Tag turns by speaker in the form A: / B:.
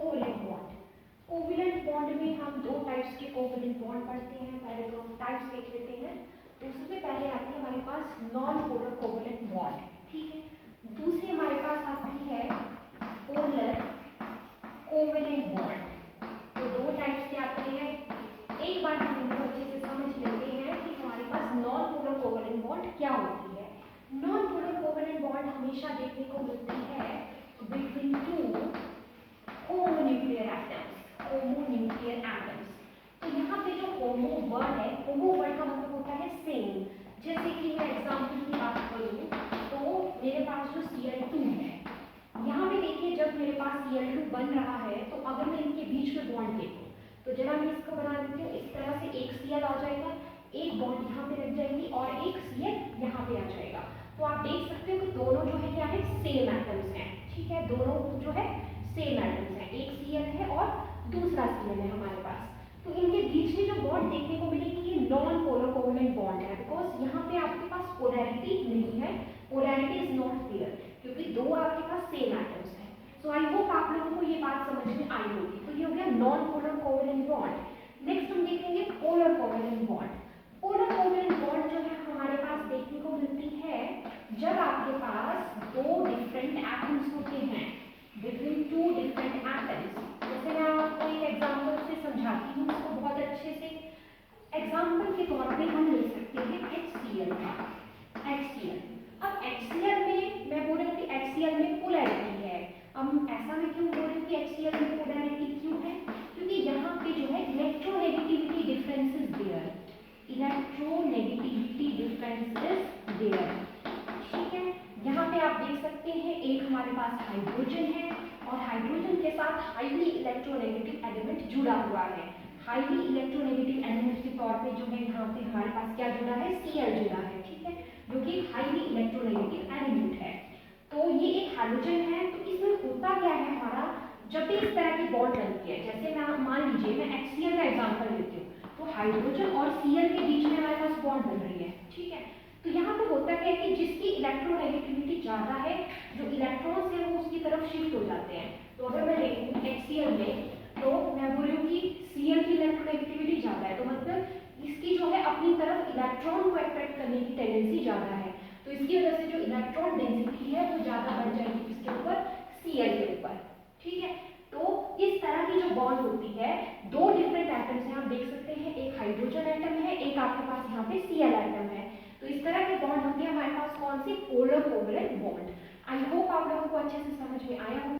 A: Covalent bond. Covalent bond में हम दो टाइप्स के कोवैलेंट बॉन्ड पढ़ते हैं। पहले तो हम टाइप्स देख लेते हैं। तो सबसे पहले आती है हमारे पास नॉन पोलर कोवैलेंट बॉन्ड, ठीक है। दूसरी हमारे पास आती है पोलर कोवैलेंट बॉन्ड। तो दो टाइप्स के आते हैं। एक बार हम इनको अच्छे से समझ लेते हैं कि हमारे पास नॉन पोलर कोवैलेंट बॉन्ड क्या होती है। नॉन पोलर कोवैलेंट बॉन्ड हमेशा देखने को मिलती है between two homonuclear atoms. Homonuclear atoms, तो यहाँ पे जो होमो वर्ड है, होमो वर्ड का मतलब होता है सेम। जैसे कि मैं एग्जांपल की बात करूँ तो मेरे पास जो Cl2 है, यहाँ पे देखिए जब मेरे पास Cl2 बन रहा है तो अगर मैं इनके बीच में बॉन्ड देखूँ तो जरा मैं इसको बना देती हूँ। इस तरह से एक Cl आ जाएगा, एक बॉन्ड यहाँ पे लग जाएगी और एक Cl यहाँ पे आ जाएगा। तो आप देख सकते हो कि दोनों जो है क्या है, सेम एटम्स हैं, ठीक है। दोनों जो है सेम एटम्स हैं, एक Cl है और दूसरा Cl है हमारे पास। तो इनके बीच में जो बॉन्ड देखने को मिलेगी ये नॉन पोलर कोवैलेंट बॉन्ड है, बिकॉज यहाँ पे आपके पास पोलैरिटी नहीं है। पोलैरिटी इज नॉट देयर क्योंकि दो आपके पास सेम एटम्स हैं। सो आई होप आप लोगों को ये बात समझ में आई होगी। तो ये हो गया non polar covalent bond. Next हम देखेंगे polar covalent bond. Polar covalent bond जो है हमारे पास देखने को मिलती है जब आपके पास दो डिफरेंट एटम्स होते हैं, बिटवीन टू डिफरेंट एटम्स। जैसे मैं आपको एक एग्जांपल से समझाती हूँ इसको बहुत अच्छे से। एग्जांपल के तौर पे हम ले सकते हैं HCl का। HCl, अब HCl में मैं बोल रही थी HCl में पोलैरिटी है। हम ऐसा मैं क्यों बोल रही थी HCl में पोलैरिटी क्यों है, क्योंकि यहाँ पे जो है electronegativity difference is there. Electronegativity difference is there, ठीक है। यहाँ पे आप देख सकते हैं एक हमारे पास हाइड्रोजन है और हाइड्रोजन के साथ हाईली इलेक्ट्रोनेगेटिव एलिमेंट जुड़ा हुआ है। हाईली इलेक्ट्रोनेगेटिव एलिमेंट के तौर पे जो है यहाँ पे हमारे पास क्या जुड़ा है, Cl जुड़ा है, ठीक है, जो कि हाईली इलेक्ट्रोनेगेटिव एलिमेंट है। तो ये एक हाइड्रोजन है। तो इसमें होता क्या है हमारा, जब भी इस तरह की बॉन्ड बनती है, जैसे मैं मान लीजिए मैं HCl का एग्जाम्पल लेती हूँ, तो हाइड्रोजन और Cl के बीच में हमारे पास बॉन्ड बन रही है, ठीक है। तो यहाँ पे होता क्या है कि जिसकी इलेक्ट्रोनेगेटिविटी ज़्यादा है, जो इलेक्ट्रॉन्स हैं वो उसकी तरफ शिफ्ट हो जाते हैं। तो अगर मैं देखूँ HCl में, तो मैं बोल रही हूँ कि Cl की इलेक्ट्रोनेगेटिविटी ज़्यादा है, तो मतलब इसकी जो है अपनी तरफ इलेक्ट्रॉन को अट्रैक्ट करने की टेंडेंसी ज़्यादा है। तो इसकी वजह से जो इलेक्ट्रॉन डेंसिटी है वो ज़्यादा बढ़ जाएगी किसके ऊपर, Cl के ऊपर, ठीक है। तो इस तरह की जो बॉन्ड होती है, दो डिफरेंट एटम्स हैं, आप देख सकते हैं, एक हाइड्रोजन एटम है, एक आपके पास यहाँ पे Cl एटम है। तो इस तरह के बॉन्ड होते हैं हमारे पास कौन सी, polar covalent bond. I hope आप लोगों को अच्छे से समझ में आया हो।